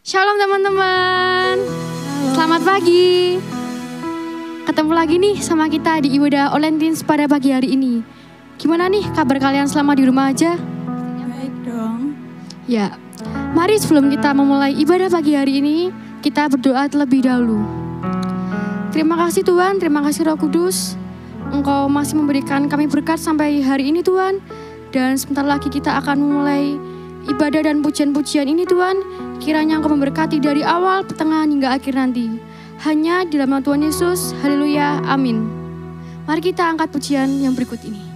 Shalom teman-teman. Selamat pagi. Ketemu lagi nih sama kita di ibadah online teens pada pagi hari ini. Gimana nih kabar kalian selama di rumah aja? Baik dong. Ya, mari sebelum kita memulai ibadah pagi hari ini, kita berdoa terlebih dahulu. Terima kasih Tuhan, terima kasih Roh Kudus. Engkau masih memberikan kami berkat sampai hari ini Tuhan. Dan sebentar lagi kita akan memulai ibadah dan pujian-pujian ini Tuhan. Kiranya Engkau memberkati dari awal, pertengahan hingga akhir nanti. Hanya di dalam nama Tuhan Yesus, haleluya, amin. Mari kita angkat pujian yang berikut ini.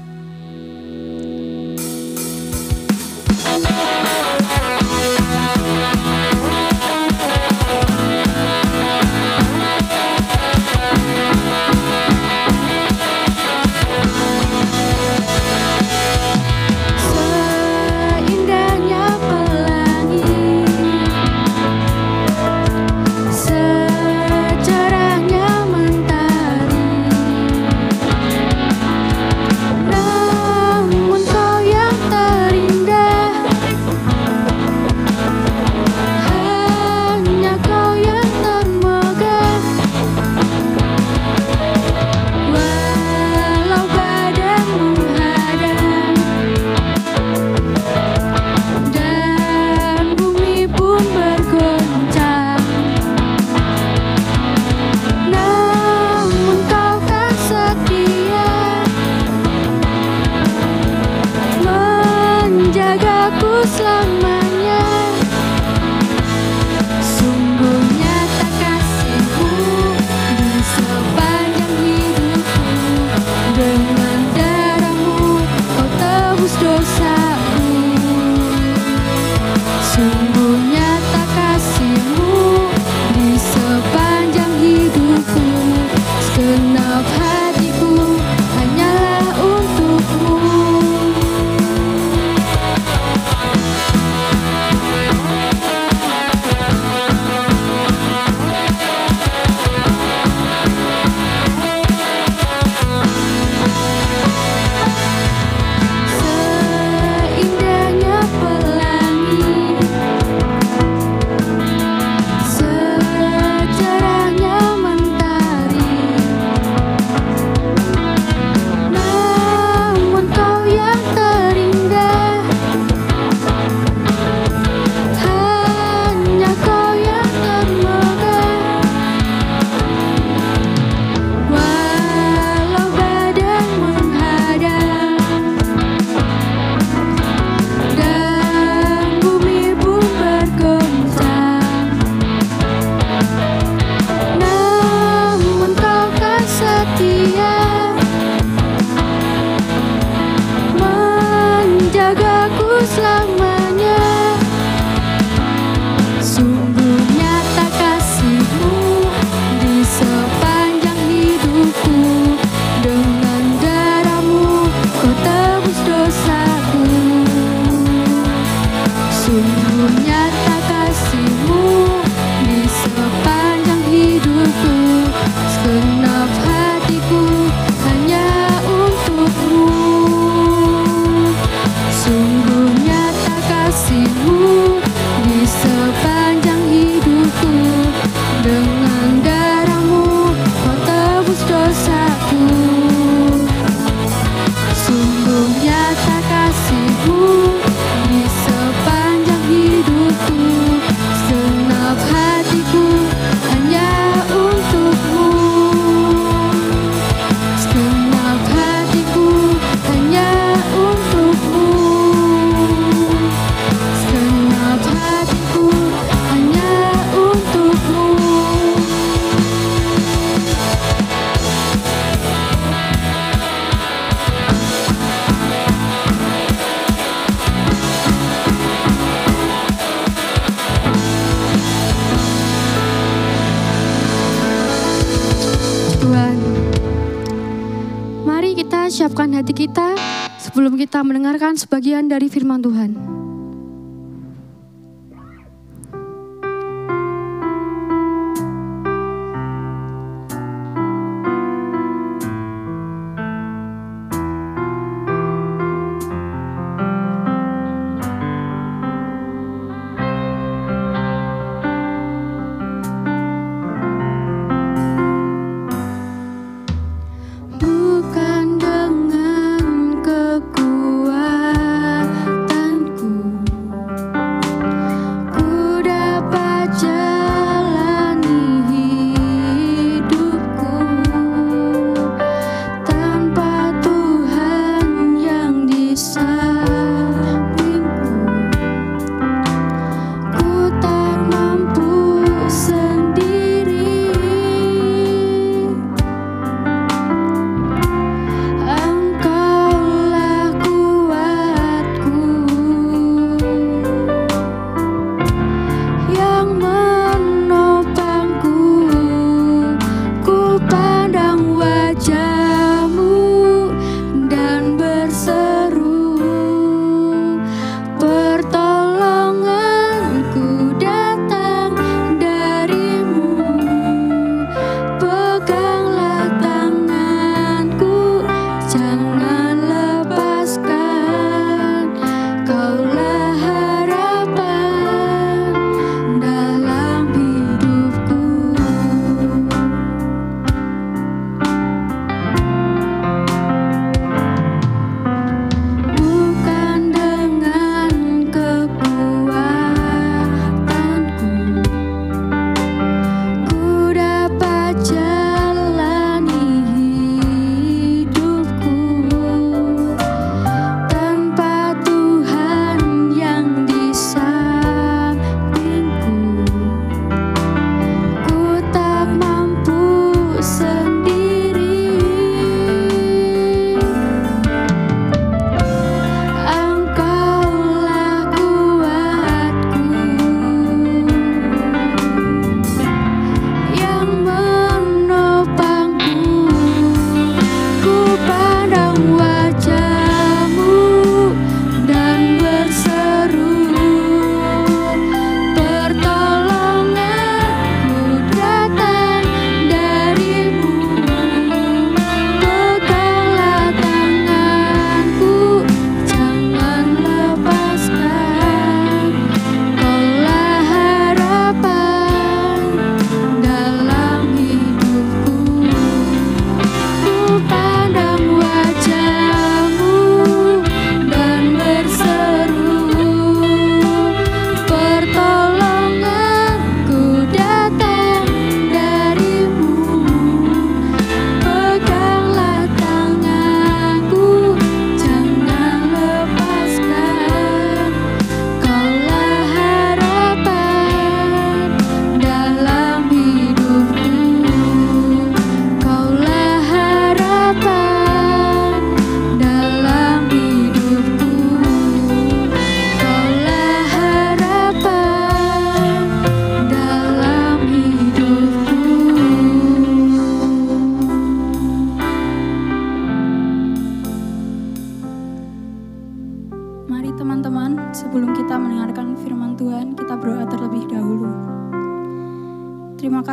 Siapkan hati kita sebelum kita mendengarkan sebagian dari firman Tuhan.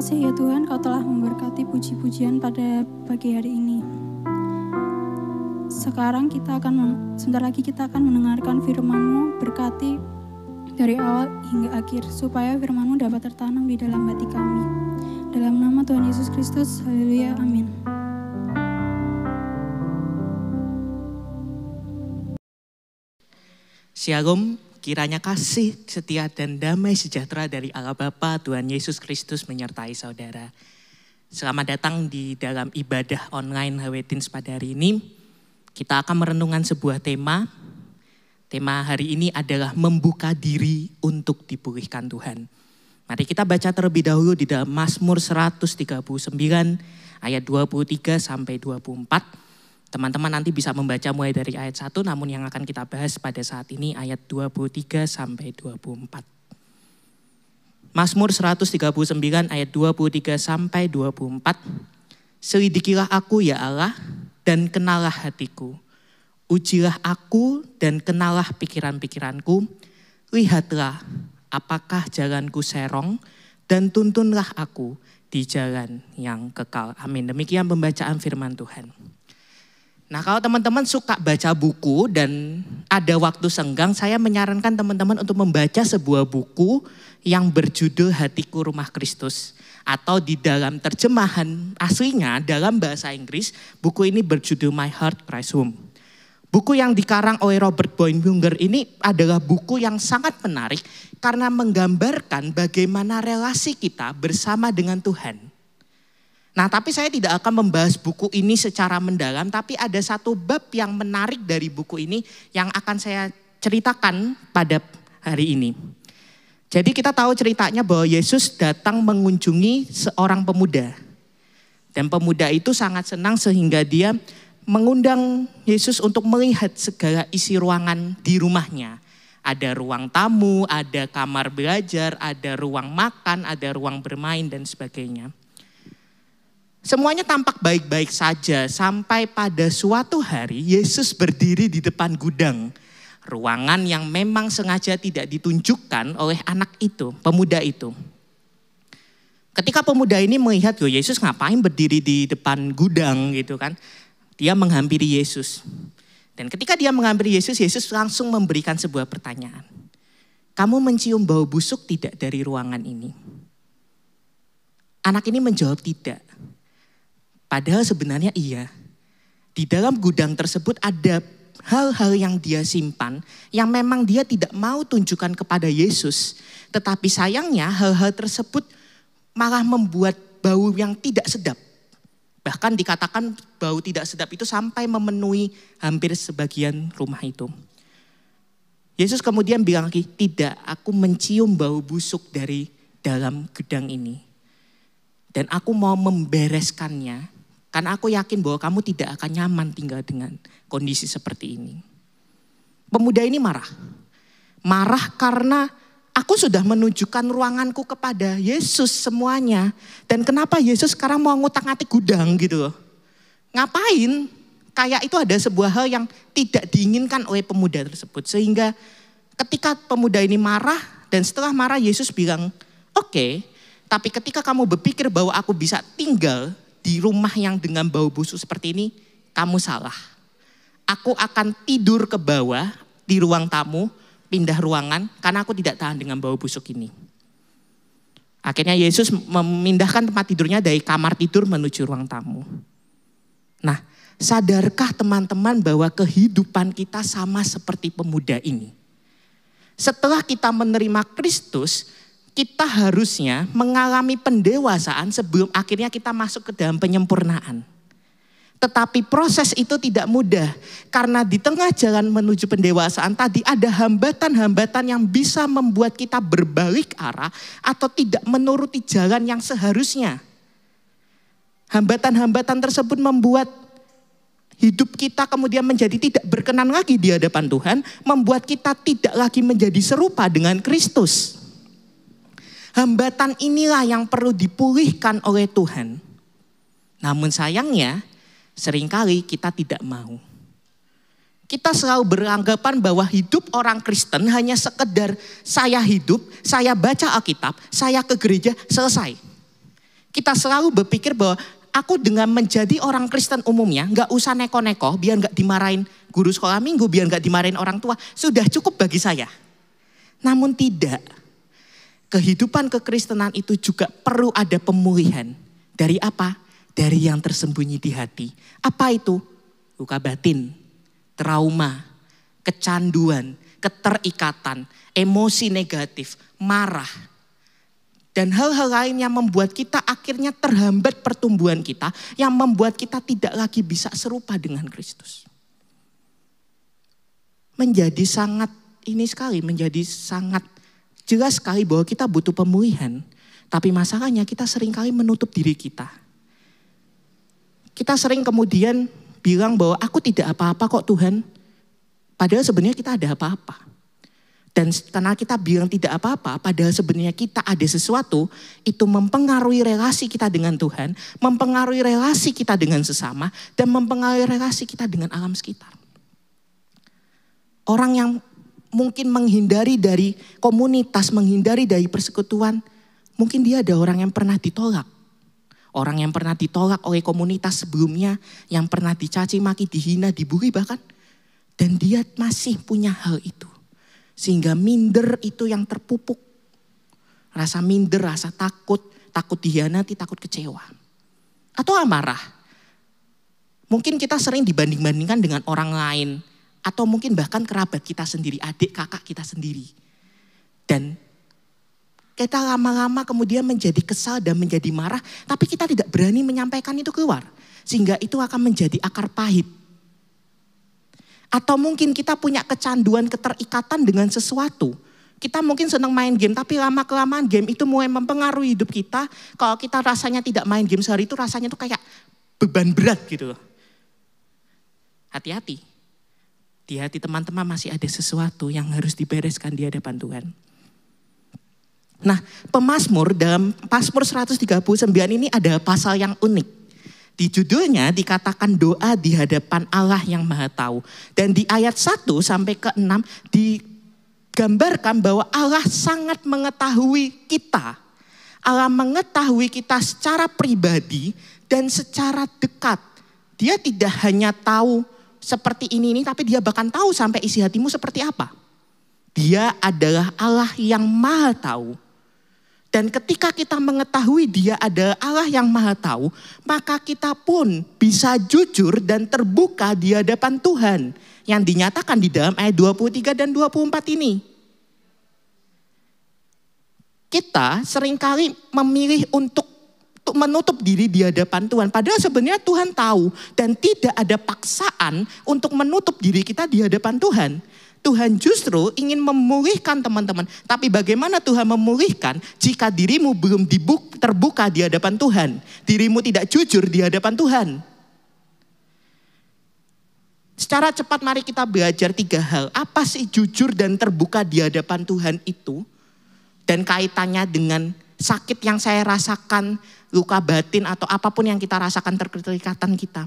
kasih ya Tuhan, Kau telah memberkati puji-pujian pada pagi hari ini. Sekarang sebentar lagi kita akan mendengarkan firman-Mu, berkati dari awal hingga akhir, supaya firman-Mu dapat tertanam di dalam hati kami. Dalam nama Tuhan Yesus Kristus, haleluya, amin. Shalom, kiranya kasih, setia dan damai sejahtera dari Allah Bapa, Tuhan Yesus Kristus menyertai saudara. Selamat datang di dalam ibadah online Hawetins pada hari ini. Kita akan merenungkan sebuah tema. Tema hari ini adalah membuka diri untuk dipulihkan Tuhan. Mari kita baca terlebih dahulu di dalam Mazmur 139 ayat 23 sampai 24. Teman-teman nanti bisa membaca mulai dari ayat 1, namun yang akan kita bahas pada saat ini ayat 23 sampai 24. Mazmur 139 ayat 23 sampai 24. Selidikilah aku ya Allah dan kenalah hatiku. Ujilah aku dan kenalah pikiran-pikiranku. Lihatlah apakah jalanku serong dan tuntunlah aku di jalan yang kekal. Amin. Demikian pembacaan firman Tuhan. Nah, kalau teman-teman suka baca buku dan ada waktu senggang, saya menyarankan teman-teman untuk membaca sebuah buku yang berjudul Hatiku Rumah Kristus. Atau di dalam terjemahan aslinya dalam bahasa Inggris, buku ini berjudul My Heart Cries Home. Buku yang dikarang oleh Robert Boynbunger ini adalah buku yang sangat menarik karena menggambarkan bagaimana relasi kita bersama dengan Tuhan. Nah, tapi saya tidak akan membahas buku ini secara mendalam, tapi ada satu bab yang menarik dari buku ini yang akan saya ceritakan pada hari ini. Jadi kita tahu ceritanya bahwa Yesus datang mengunjungi seorang pemuda. Dan pemuda itu sangat senang sehingga dia mengundang Yesus untuk melihat segala isi ruangan di rumahnya. Ada ruang tamu, ada kamar belajar, ada ruang makan, ada ruang bermain dan sebagainya. Semuanya tampak baik-baik saja sampai pada suatu hari Yesus berdiri di depan gudang. Ruangan yang memang sengaja tidak ditunjukkan oleh anak itu, pemuda itu. Ketika pemuda ini melihat, Yesus ngapain berdiri di depan gudang gitu kan. Dia menghampiri Yesus. Dan ketika dia menghampiri Yesus, Yesus langsung memberikan sebuah pertanyaan. Kamu mencium bau busuk tidak dari ruangan ini? Anak ini menjawab tidak. Padahal sebenarnya iya. Di dalam gudang tersebut ada hal-hal yang dia simpan yang memang dia tidak mau tunjukkan kepada Yesus. Tetapi sayangnya hal-hal tersebut malah membuat bau yang tidak sedap. Bahkan dikatakan bau tidak sedap itu sampai memenuhi hampir sebagian rumah itu. Yesus kemudian bilang lagi, tidak, aku mencium bau busuk dari dalam gudang ini. Dan aku mau membereskannya, karena aku yakin bahwa kamu tidak akan nyaman tinggal dengan kondisi seperti ini. Pemuda ini marah. Marah karena aku sudah menunjukkan ruanganku kepada Yesus semuanya. Dan kenapa Yesus sekarang mau ngutak-ngatik gudang gitu loh. Ngapain? Kayak itu ada sebuah hal yang tidak diinginkan oleh pemuda tersebut. Sehingga ketika pemuda ini marah dan setelah marah Yesus bilang, oke, tapi ketika kamu berpikir bahwa aku bisa tinggal di rumah yang dengan bau busuk seperti ini, kamu salah. Aku akan tidur ke bawah di ruang tamu, pindah ruangan karena aku tidak tahan dengan bau busuk ini. Akhirnya Yesus memindahkan tempat tidurnya dari kamar tidur menuju ruang tamu. Nah, sadarkah teman-teman bahwa kehidupan kita sama seperti pemuda ini? Setelah kita menerima Kristus, kita harusnya mengalami pendewasaan sebelum akhirnya kita masuk ke dalam penyempurnaan. Tetapi proses itu tidak mudah. Karena di tengah jalan menuju pendewasaan tadi ada hambatan-hambatan yang bisa membuat kita berbalik arah atau tidak menuruti jalan yang seharusnya. Hambatan-hambatan tersebut membuat hidup kita kemudian menjadi tidak berkenan lagi di hadapan Tuhan. Membuat kita tidak lagi menjadi serupa dengan Kristus. Hambatan inilah yang perlu dipulihkan oleh Tuhan. Namun sayangnya, seringkali kita tidak mau. Kita selalu beranggapan bahwa hidup orang Kristen hanya sekedar saya hidup, saya baca Alkitab, saya ke gereja, selesai. Kita selalu berpikir bahwa aku dengan menjadi orang Kristen umumnya, gak usah neko-neko, biar gak dimarahin guru sekolah minggu, biar gak dimarahin orang tua, sudah cukup bagi saya. Namun tidak. Kehidupan kekristenan itu juga perlu ada pemulihan. Dari apa? Dari yang tersembunyi di hati. Apa itu? Luka batin, trauma, kecanduan, keterikatan, emosi negatif, marah. Dan hal-hal lain yang membuat kita akhirnya terhambat pertumbuhan kita. Yang membuat kita tidak lagi bisa serupa dengan Kristus. Menjadi sangat jelas sekali bahwa kita butuh pemulihan. Tapi masalahnya kita seringkali menutup diri kita. Kita sering kemudian bilang bahwa aku tidak apa-apa kok Tuhan. Padahal sebenarnya kita ada apa-apa. Dan karena kita bilang tidak apa-apa, padahal sebenarnya kita ada sesuatu, itu mempengaruhi relasi kita dengan Tuhan, mempengaruhi relasi kita dengan sesama, dan mempengaruhi relasi kita dengan alam sekitar. Orang yang mungkin menghindari dari komunitas, menghindari dari persekutuan, mungkin dia ada orang yang pernah ditolak. Orang yang pernah ditolak oleh komunitas sebelumnya, yang pernah dicaci maki, dihina, dibully bahkan. Dan dia masih punya hal itu. Sehingga minder itu yang terpupuk. Rasa minder, rasa takut dihianati, takut kecewa. Atau amarah. Mungkin kita sering dibanding-bandingkan dengan orang lain. Atau mungkin bahkan kerabat kita sendiri, adik kakak kita sendiri. Dan kita lama-lama kemudian menjadi kesal dan menjadi marah. Tapi kita tidak berani menyampaikan itu keluar. Sehingga itu akan menjadi akar pahit. Atau mungkin kita punya kecanduan, keterikatan dengan sesuatu. Kita mungkin senang main game, tapi lama-kelamaan game itu mulai mempengaruhi hidup kita. Kalau kita rasanya tidak main game sehari itu rasanya tuh kayak beban berat gitu loh. Hati-hati. Di hati teman-teman masih ada sesuatu yang harus dibereskan di hadapan Tuhan. Nah, pemazmur dalam Mazmur 139 ini ada pasal yang unik. Di judulnya dikatakan doa di hadapan Allah yang Maha Tahu. Dan di ayat 1 sampai ke 6 digambarkan bahwa Allah sangat mengetahui kita. Allah mengetahui kita secara pribadi dan secara dekat. Dia tidak hanya tahu seperti ini, tapi dia bahkan tahu sampai isi hatimu seperti apa. Dia adalah Allah yang Maha Tahu. Dan ketika kita mengetahui dia adalah Allah yang Maha Tahu, maka kita pun bisa jujur dan terbuka di hadapan Tuhan. Yang dinyatakan di dalam ayat 23 dan 24 ini. Kita seringkali memilih untuk menutup diri di hadapan Tuhan. Padahal sebenarnya Tuhan tahu dan tidak ada paksaan untuk menutup diri kita di hadapan Tuhan. Tuhan justru ingin memulihkan teman-teman. Tapi bagaimana Tuhan memulihkan jika dirimu belum terbuka di hadapan Tuhan. Dirimu tidak jujur di hadapan Tuhan. Secara cepat mari kita belajar 3 hal. Apa sih jujur dan terbuka di hadapan Tuhan itu? Dan kaitannya dengan sakit yang saya rasakan, luka batin atau apapun yang kita rasakan keterikatan kita.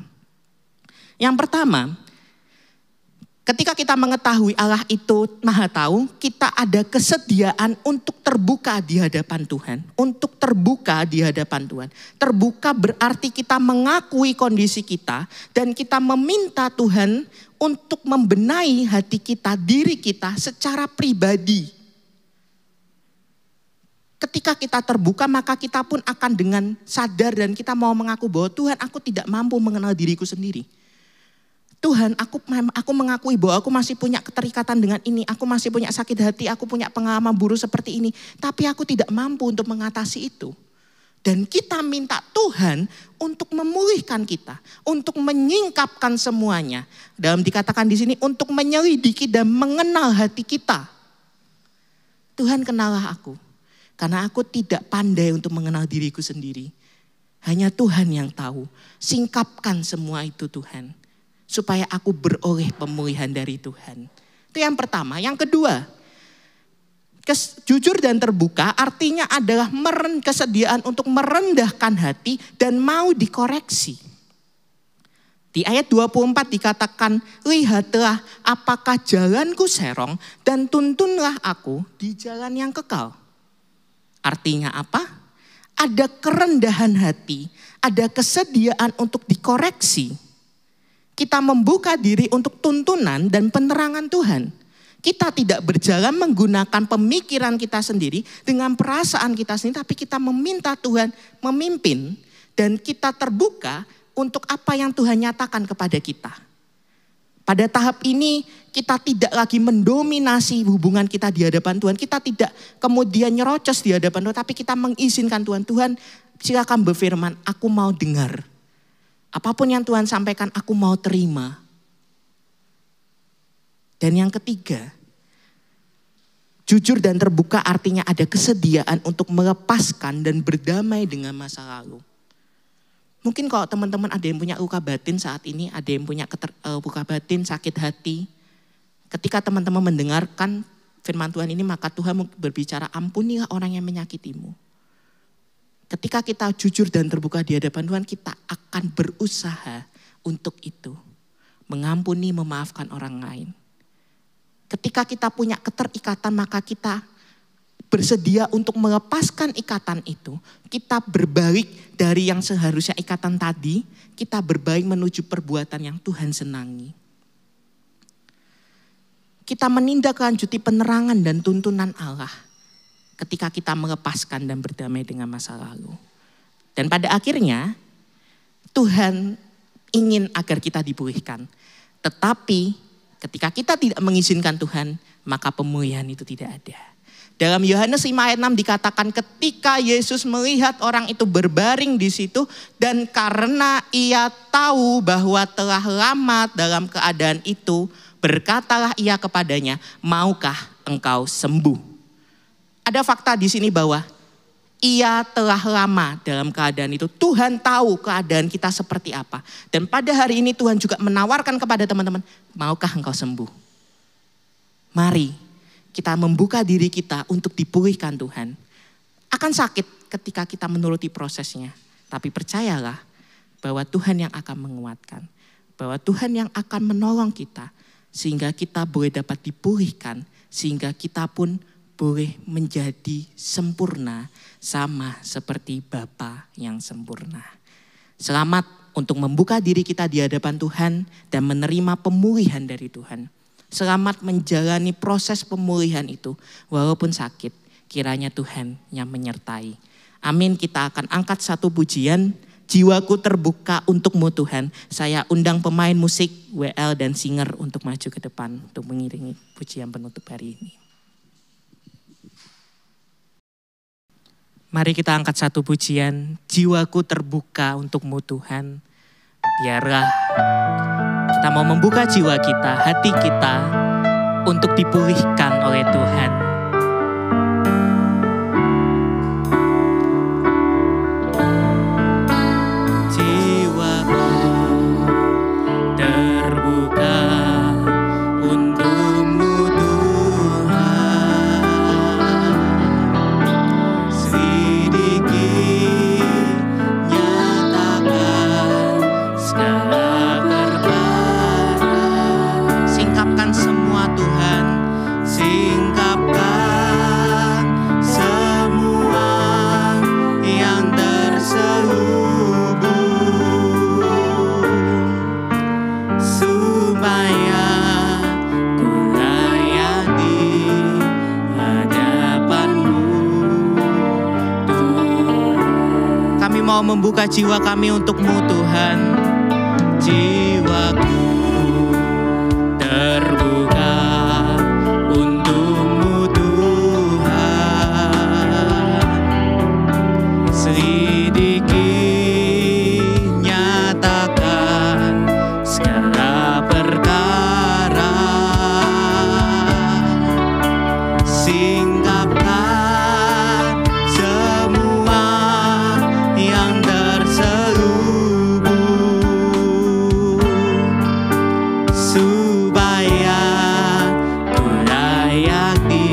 Yang pertama, ketika kita mengetahui Allah itu Maha Tahu, kita ada kesediaan untuk terbuka di hadapan Tuhan. Untuk terbuka di hadapan Tuhan. Terbuka berarti kita mengakui kondisi kita dan kita meminta Tuhan untuk membenahi hati kita, diri kita secara pribadi. Ketika kita terbuka maka kita pun akan dengan sadar dan kita mau mengaku bahwa Tuhan, aku tidak mampu mengenal diriku sendiri. Tuhan, aku mengakui bahwa aku masih punya keterikatan dengan ini. Aku masih punya sakit hati, aku punya pengalaman buruk seperti ini. Tapi aku tidak mampu untuk mengatasi itu. Dan kita minta Tuhan untuk memulihkan kita. Untuk menyingkapkan semuanya. Dalam dikatakan di sini, untuk menyelidiki dan mengenal hati kita. Tuhan, kenallah aku. Karena aku tidak pandai untuk mengenal diriku sendiri. Hanya Tuhan yang tahu. Singkapkan semua itu Tuhan. Supaya aku beroleh pemulihan dari Tuhan. Itu yang pertama. Yang kedua, jujur dan terbuka artinya adalah kesediaan untuk merendahkan hati dan mau dikoreksi. Di ayat 24 dikatakan, lihatlah apakah jalanku serong dan tuntunlah aku di jalan yang kekal. Artinya apa? ada kerendahan hati, ada kesediaan untuk dikoreksi, kita membuka diri untuk tuntunan dan penerangan Tuhan. Kita tidak berjalan menggunakan pemikiran kita sendiri dengan perasaan kita sendiri, tapi kita meminta Tuhan memimpin dan kita terbuka untuk apa yang Tuhan nyatakan kepada kita. Pada tahap ini kita tidak lagi mendominasi hubungan kita di hadapan Tuhan. Kita tidak kemudian nyerocos di hadapan Tuhan, tapi kita mengizinkan Tuhan. Tuhan, silakan berfirman, aku mau dengar. Apapun yang Tuhan sampaikan, aku mau terima. Dan yang ketiga, jujur dan terbuka artinya ada kesediaan untuk melepaskan dan berdamai dengan masa lalu. Mungkin kalau teman-teman ada yang punya luka batin saat ini, ada yang punya luka batin, sakit hati. Ketika teman-teman mendengarkan firman Tuhan ini, maka Tuhan berbicara, ampunilah orang yang menyakitimu. Ketika kita jujur dan terbuka di hadapan Tuhan, kita akan berusaha untuk itu. Mengampuni, memaafkan orang lain. Ketika kita punya keterikatan, maka kita bersedia untuk melepaskan ikatan itu. Kita berbalik dari yang seharusnya ikatan tadi, kita berbalik menuju perbuatan yang Tuhan senangi. Kita menindaklanjuti penerangan dan tuntunan Allah ketika kita melepaskan dan berdamai dengan masa lalu. Dan pada akhirnya Tuhan ingin agar kita dipulihkan. Tetapi ketika kita tidak mengizinkan Tuhan, maka pemulihan itu tidak ada. Dalam Yohanes 5 ayat 6 dikatakan ketika Yesus melihat orang itu berbaring di situ dan karena ia tahu bahwa telah lama dalam keadaan itu, berkatalah ia kepadanya, maukah engkau sembuh? Ada fakta di sini bahwa ia telah lama dalam keadaan itu. Tuhan tahu keadaan kita seperti apa. Dan pada hari ini Tuhan juga menawarkan kepada teman-teman, maukah engkau sembuh? Mari kita membuka diri kita untuk dipulihkan Tuhan. Akan sakit ketika kita menuruti prosesnya. Tapi percayalah bahwa Tuhan yang akan menguatkan. Bahwa Tuhan yang akan menolong kita. Sehingga kita boleh dapat dipulihkan. Sehingga kita pun boleh menjadi sempurna. Sama seperti Bapa yang sempurna. Selamat untuk membuka diri kita di hadapan Tuhan. Dan menerima pemulihan dari Tuhan. Selamat menjalani proses pemulihan itu. Walaupun sakit, kiranya Tuhan yang menyertai. Amin, kita akan angkat satu pujian. Jiwaku terbuka untukmu Tuhan. Saya undang pemain musik, WL dan singer untuk maju ke depan. Untuk mengiringi pujian penutup hari ini. Mari kita angkat satu pujian. Jiwaku terbuka untukmu Tuhan. Biarlah kita mau membuka jiwa kita, hati kita untuk dipulihkan oleh Tuhan. Jiwaku terbuka untukmu Tuhan. Sedikit nyatakan segala singkapkan semua Tuhan, singkapkan semua yang terselubung, supaya ku layak di hadapanmu Tuhan. Kami mau membuka jiwa kami untukmu Tuhan. Jiwaku terbuka untukmu Tuhan. Sedikit nyatakan segala perkara. Singkapkan semua yang terselubung, supaya ku layak di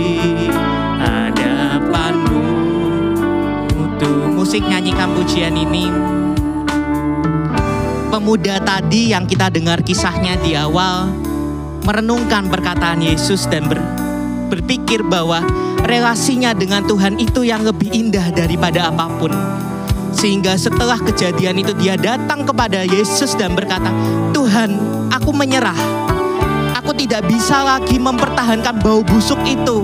hadapanmu. Musik nyanyikan pujian ini. Pemuda tadi yang kita dengar kisahnya di awal merenungkan perkataan Yesus dan berpikir bahwa relasinya dengan Tuhan itu yang lebih indah daripada apapun. Sehingga setelah kejadian itu dia datang kepada Yesus dan berkata, Tuhan, aku menyerah. Aku tidak bisa lagi mempertahankan bau busuk itu.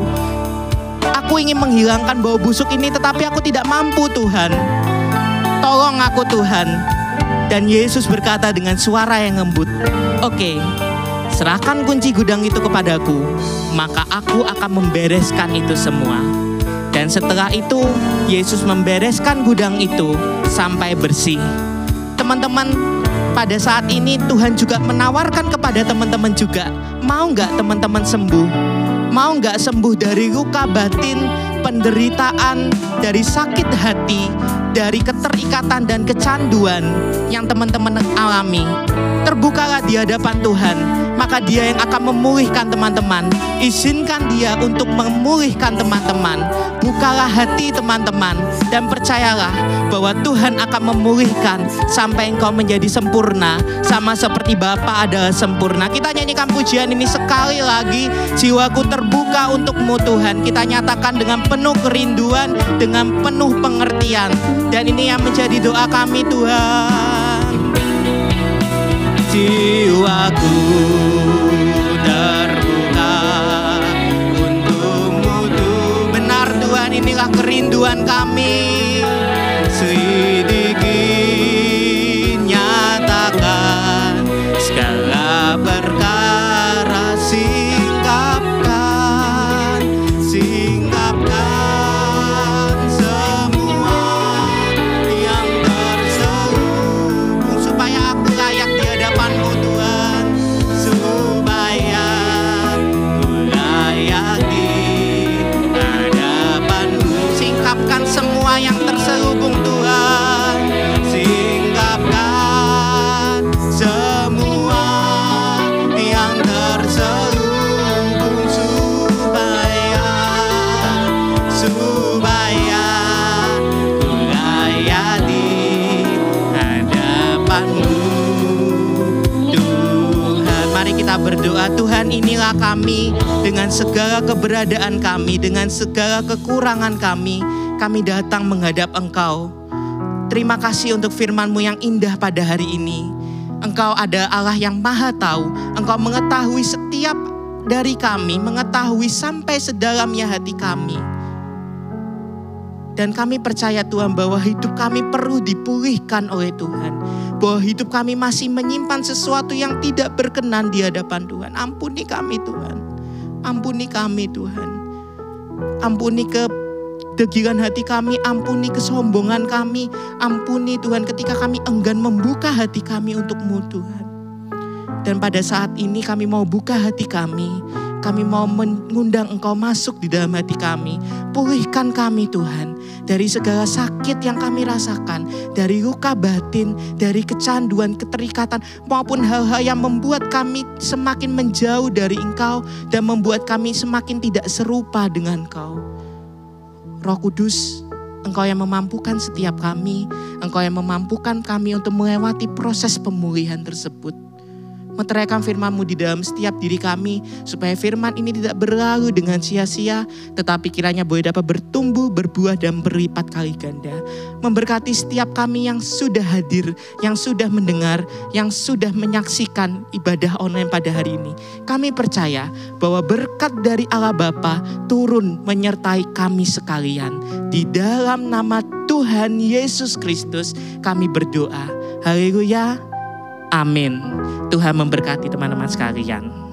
Aku ingin menghilangkan bau busuk ini, tetapi aku tidak mampu, Tuhan. Tolong aku, Tuhan. Dan Yesus berkata dengan suara yang lembut, Oke, serahkan kunci gudang itu kepadaku, maka aku akan membereskan itu semua. Dan setelah itu, Yesus membereskan gudang itu sampai bersih. Teman-teman, pada saat ini Tuhan juga menawarkan kepada teman-teman juga, mau nggak teman-teman sembuh? Mau nggak sembuh dari luka batin, penderitaan, dari sakit hati, dari keterikatan dan kecanduan yang teman-teman alami? Terbukalah di hadapan Tuhan, maka Dia yang akan memulihkan teman-teman. Izinkan Dia untuk memulihkan teman-teman. Bukalah hati teman-teman dan percayalah bahwa Tuhan akan memulihkan sampai engkau menjadi sempurna, sama seperti Bapa adalah sempurna. Kita nyanyikan pujian ini sekali lagi. Jiwaku terbuka untukmu, Tuhan. Kita nyatakan dengan penuh kerinduan, dengan penuh pengertian. Dan ini yang menjadi doa kami, Tuhan. Jiwaku terbuka untukmu, Tuhan. Benar, Tuhan, inilah kerinduan kami. Sedikit nyatakan segala perkara, singkapkan semua yang terselubung, supaya aku layak di hadapanmu, Tuhan. Supaya aku layak di hadapanmu. Singkapkan semua yang terselubung, Tuhan. Singkapkan semua yang terselubung, supaya ku layak di hadapanmu, Tuhan. Mari kita berdoa. Tuhan, inilah kami dengan segala keberadaan kami, dengan segala kekurangan kami datang menghadap Engkau. Terima kasih untuk firman-Mu yang indah pada hari ini. Engkau ada Allah yang maha tahu. Engkau mengetahui setiap dari kami, mengetahui sampai sedalamnya hati kami. Dan kami percaya, Tuhan, bahwa hidup kami perlu dipulihkan oleh Tuhan. Bahwa hidup kami masih menyimpan sesuatu yang tidak berkenan di hadapan Tuhan. Ampuni kami, Tuhan. Ampuni kami, Tuhan. Ampuni kedegilan hati kami, ampuni kesombongan kami, ampuni Tuhan ketika kami enggan membuka hati kami untuk-Mu, Tuhan. Dan pada saat ini kami mau buka hati kami mau mengundang Engkau masuk di dalam hati kami. Pulihkan kami, Tuhan, dari segala sakit yang kami rasakan, dari luka batin, dari kecanduan, keterikatan, maupun hal-hal yang membuat kami semakin menjauh dari Engkau dan membuat kami semakin tidak serupa dengan Engkau. Roh Kudus, Engkau yang memampukan setiap kami, Engkau yang memampukan kami untuk melewati proses pemulihan tersebut. Meteraikan firman-Mu di dalam setiap diri kami, supaya firman ini tidak berlalu dengan sia-sia, tetapi kiranya boleh dapat bertumbuh, berbuah, dan berlipat kali ganda. Memberkati setiap kami yang sudah hadir, yang sudah mendengar, yang sudah menyaksikan ibadah online pada hari ini. Kami percaya bahwa berkat dari Allah Bapa turun menyertai kami sekalian. Di dalam nama Tuhan Yesus Kristus kami berdoa. Haleluya. Amin. Tuhan memberkati teman-teman sekalian.